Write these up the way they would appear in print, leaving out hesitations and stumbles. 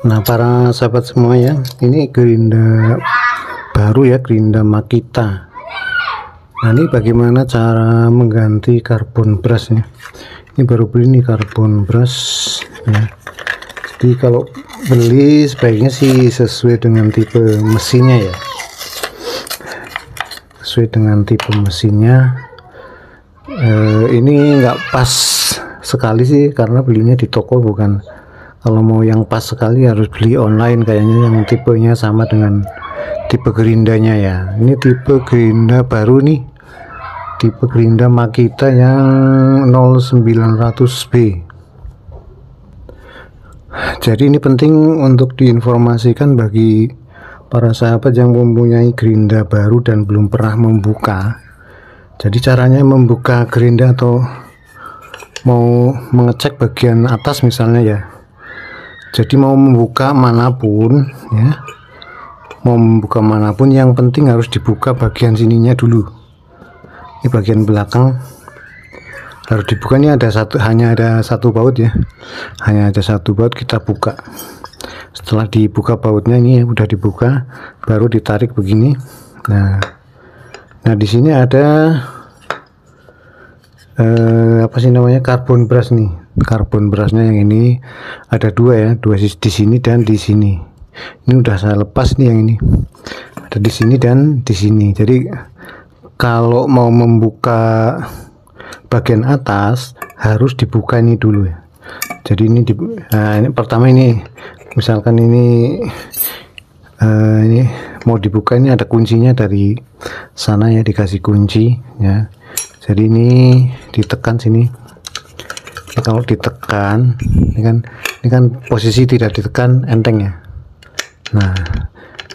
Nah, para sahabat semua ya, ini gerinda baru ya, gerinda Makita. Nah, ini bagaimana cara mengganti karbon brushnya. Ini baru beli nih karbon brush ya. Jadi kalau beli sebaiknya sih sesuai dengan tipe mesinnya ya, sesuai dengan tipe mesinnya. Ini nggak pas sekali sih karena belinya di toko, bukan. Kalau mau yang pas sekali harus beli online kayaknya, yang tipenya sama dengan tipe gerindanya ya. Ini tipe gerinda baru nih, tipe gerinda Makita yang 0900B. Jadi ini penting untuk diinformasikan bagi para sahabat yang mempunyai gerinda baru dan belum pernah membuka. Jadi caranya membuka gerinda atau mau mengecek bagian atas misalnya ya. Jadi mau membuka manapun ya, mau membuka manapun yang penting harus dibuka bagian sininya dulu. Ini bagian belakang harus dibuka. Ini ada satu, hanya ada satu baut ya, hanya ada satu baut. Kita buka. Setelah dibuka bautnya, ini udah dibuka, baru ditarik begini. Nah di sini ada apa sih namanya, karbon brush nih. Karbon brushnya yang ini ada dua ya, dua di sini dan di sini. Ini udah saya lepas nih, yang ini ada di sini dan di sini. Jadi kalau mau membuka bagian atas harus dibuka ini dulu ya. Jadi ini ini pertama, ini misalkan ini mau dibuka, ini ada kuncinya dari sana ya, dikasih kunci ya. Jadi ini ditekan sini. Nah, kalau ditekan ini kan posisi tidak ditekan enteng ya. Nah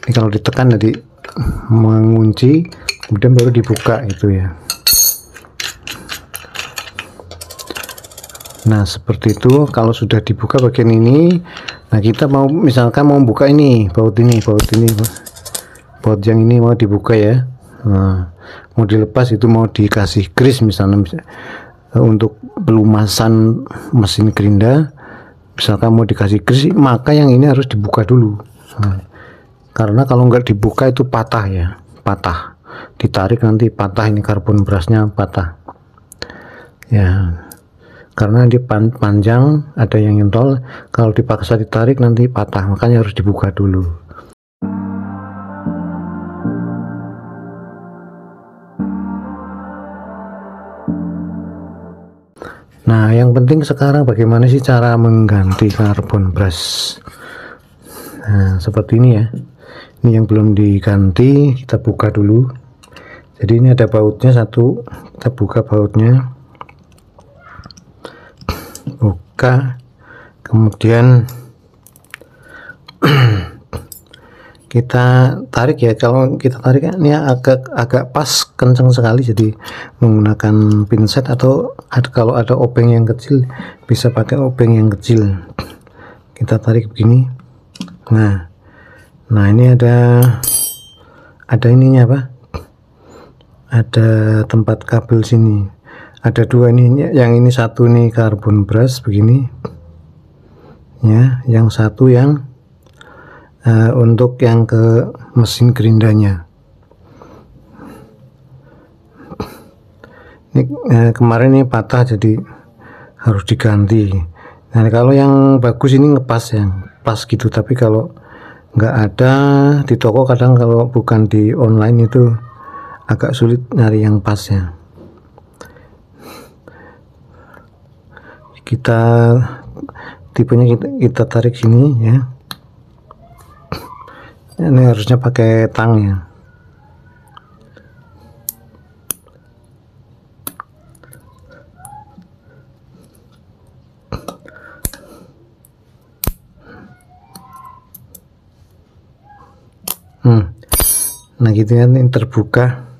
ini kalau ditekan jadi mengunci, kemudian baru dibuka itu ya. Nah seperti itu. Kalau sudah dibuka bagian ini, nah kita mau misalkan mau buka ini baut yang ini mau dibuka ya. Nah mau dilepas, itu mau dikasih grease misalnya untuk pelumasan mesin gerinda, misalkan mau dikasih grease, maka yang ini harus dibuka dulu. Nah, karena kalau nggak dibuka itu patah ya, patah, ditarik nanti patah, ini karbon brushnya patah ya, karena di panjang ada yang nyentol. Kalau dipaksa ditarik nanti patah, makanya harus dibuka dulu. Nah yang penting sekarang bagaimana sih cara mengganti karbon brush. Nah seperti ini ya, ini yang belum diganti, kita buka dulu. Jadi ini ada bautnya satu, kita buka bautnya, buka, kemudian kita tarik ya. Kalau kita tarik ini agak pas, kencang sekali, jadi menggunakan pinset, atau kalau ada obeng yang kecil bisa pakai obeng yang kecil. Kita tarik begini. Nah ini ada ininya apa, ada tempat kabel sini, ada dua nih. Yang ini satu nih karbon brush begini ya, yang satu yang untuk yang ke mesin gerindanya. Ini kemarin ini patah, jadi harus diganti. Nah kalau yang bagus ini ngepas ya, pas gitu. Tapi kalau nggak ada di toko, kadang kalau bukan di online itu agak sulit nyari yang pas ya. Kita tipenya kita tarik sini ya. Ini harusnya pakai tang ya. Nah gitu kan, ini terbuka.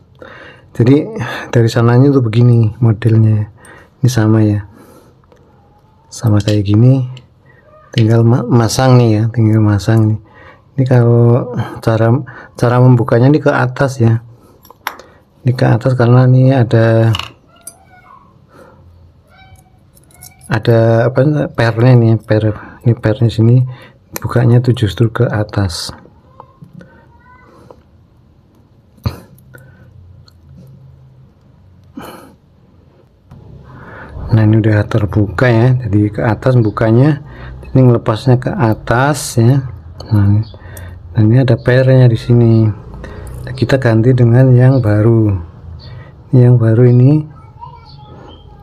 Jadi dari sananya tuh begini modelnya. Ini sama ya, sama kayak gini. Tinggal masang nih ya, tinggal masang nih. Ini kalau cara membukanya ini ke atas ya, ini ke atas karena ini ada apa, pernya nih, ini pernya sini, bukanya tuh justru ke atas. Nah ini udah terbuka ya, jadi ke atas bukanya, ini melepasnya ke atas ya. Nah ini ada pairnya di sini. Nah, kita ganti dengan yang baru. Yang baru ini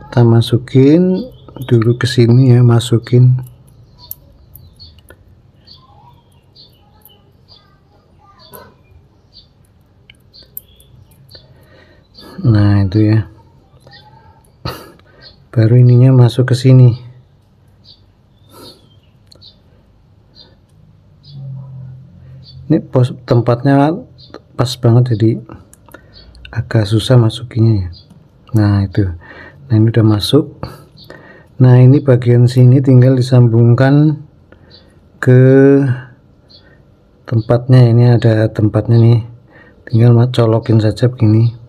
kita masukin dulu ke sini ya, masukin. Nah itu ya, baru ininya masuk ke sini. Ini tempatnya pas banget, jadi agak susah masukinnya ya. Nah itu, nah ini udah masuk. Nah ini bagian sini tinggal disambungkan ke tempatnya. Ini ada tempatnya nih, tinggal colokin saja begini.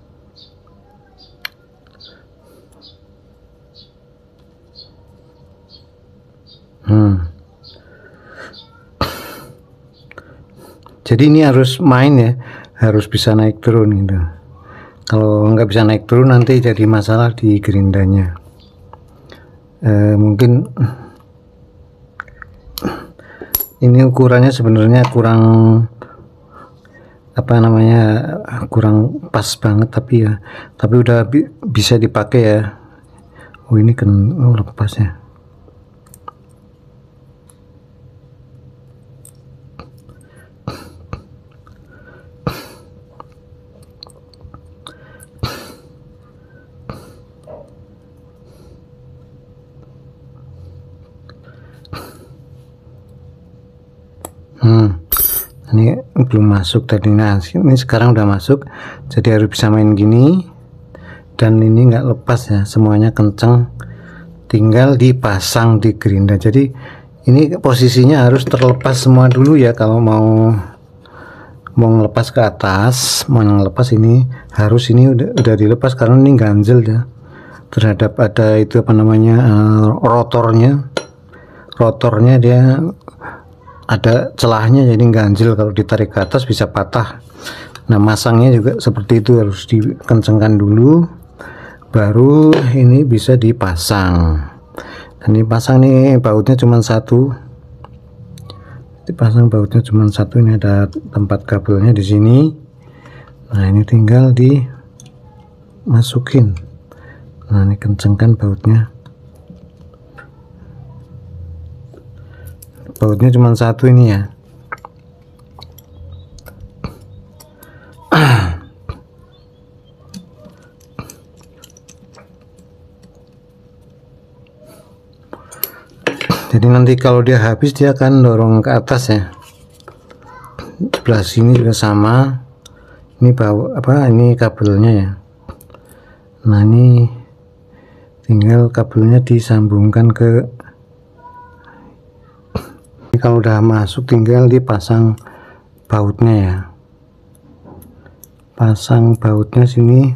Jadi ini harus main ya, harus bisa naik turun gitu. Kalau nggak bisa naik turun nanti jadi masalah di gerindanya. Mungkin ini ukurannya sebenarnya kurang apa namanya, kurang pas banget, tapi ya, tapi udah bisa dipakai ya. Oh ini kan lepas ya. Ini belum masuk tadi. Nah ini sekarang udah masuk, jadi harus bisa main gini. Dan ini nggak lepas ya, semuanya kenceng, tinggal dipasang di gerinda. Jadi ini posisinya harus terlepas semua dulu ya. Kalau mau ngelepas ke atas, mau ngelepas ini harus ini udah dilepas, karena ini ganjel ya terhadap ada itu apa namanya, rotornya dia ada celahnya, jadi ganjil, kalau ditarik ke atas bisa patah. Nah masangnya juga seperti itu, harus dikencengkan dulu baru ini bisa dipasang. Dan ini pasang nih, bautnya cuma satu, dipasang bautnya cuma satu. Ini ada tempat kabelnya di sini. Nah ini tinggal dimasukin. Nah ini kencengkan bautnya. Bautnya cuma satu ini ya. Jadi nanti kalau dia habis dia akan dorong ke atas ya. Sebelah sini juga sama. Ini bawa apa, ini kabelnya ya. Nah ini tinggal kabelnya disambungkan ke, kalau udah masuk tinggal dipasang bautnya ya. Pasang bautnya sini.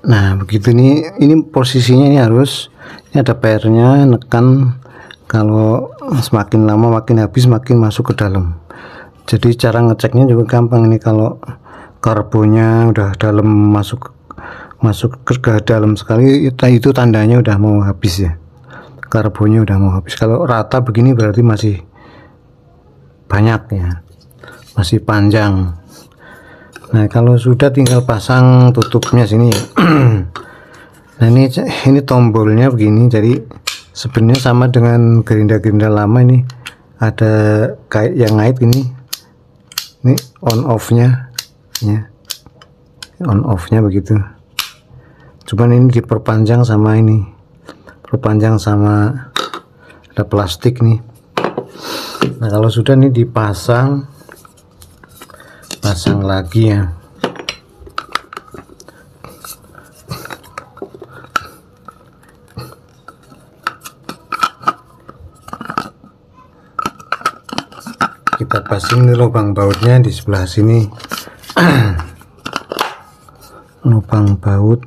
Nah begitu nih, ini posisinya ini harus, ini ada pairnya, nekan. Kalau semakin lama makin habis, makin masuk ke dalam. Jadi cara ngeceknya juga gampang. Ini kalau karbonya udah dalam, masuk ke dalam sekali, itu tandanya udah mau habis ya, karbonya udah mau habis. Kalau rata begini berarti masih banyak ya, masih panjang. Nah kalau sudah tinggal pasang tutupnya sini ya. Nah ini tombolnya begini, jadi sebenarnya sama dengan gerinda-gerinda lama. Ini ada kayak yang ngait ini on off nya ya, on off nya begitu. Cuman ini diperpanjang sama ini, perpanjang sama ada plastik nih. Nah kalau sudah nih dipasang, pasang lagi ya. Kita pasang nih lubang bautnya di sebelah sini. lubang baut,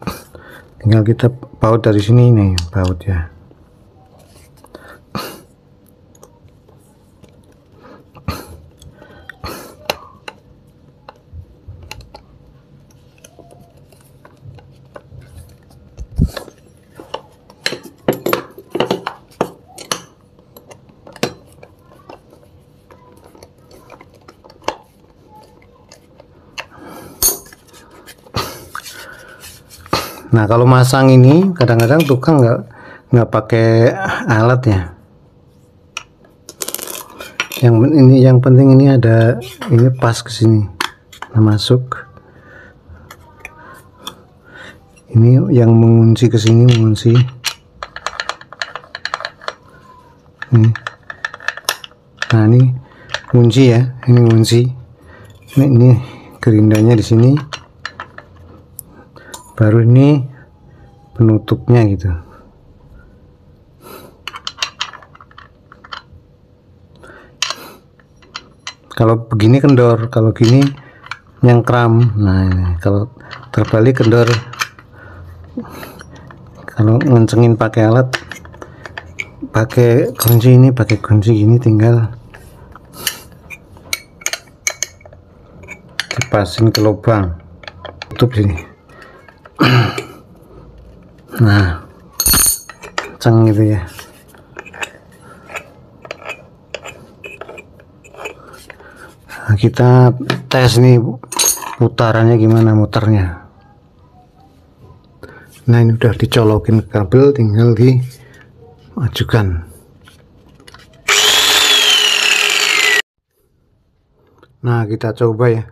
tinggal kita baut dari sini nih baut ya. Nah, kalau masang ini kadang-kadang tukang nggak pakai alat ya. Yang penting ini ada ini pas ke sini. Nah, masuk. Ini yang mengunci ke sini, mengunci. Nah, ini kunci ya, ini kunci. Ini gerindanya di sini. Baru ini penutupnya gitu. Kalau begini kendor, kalau gini nyangkram. Nah, ini kalau terbalik kendor. Kalau ngencengin pakai alat, pakai kunci ini, pakai kunci gini, tinggal dipasin ke lubang, tutup sini. Nah, kenceng gitu ya. Nah, kita tes nih putarannya gimana, muternya. Nah, ini udah dicolokin kabel, tinggal dimajukan. Nah, kita coba ya.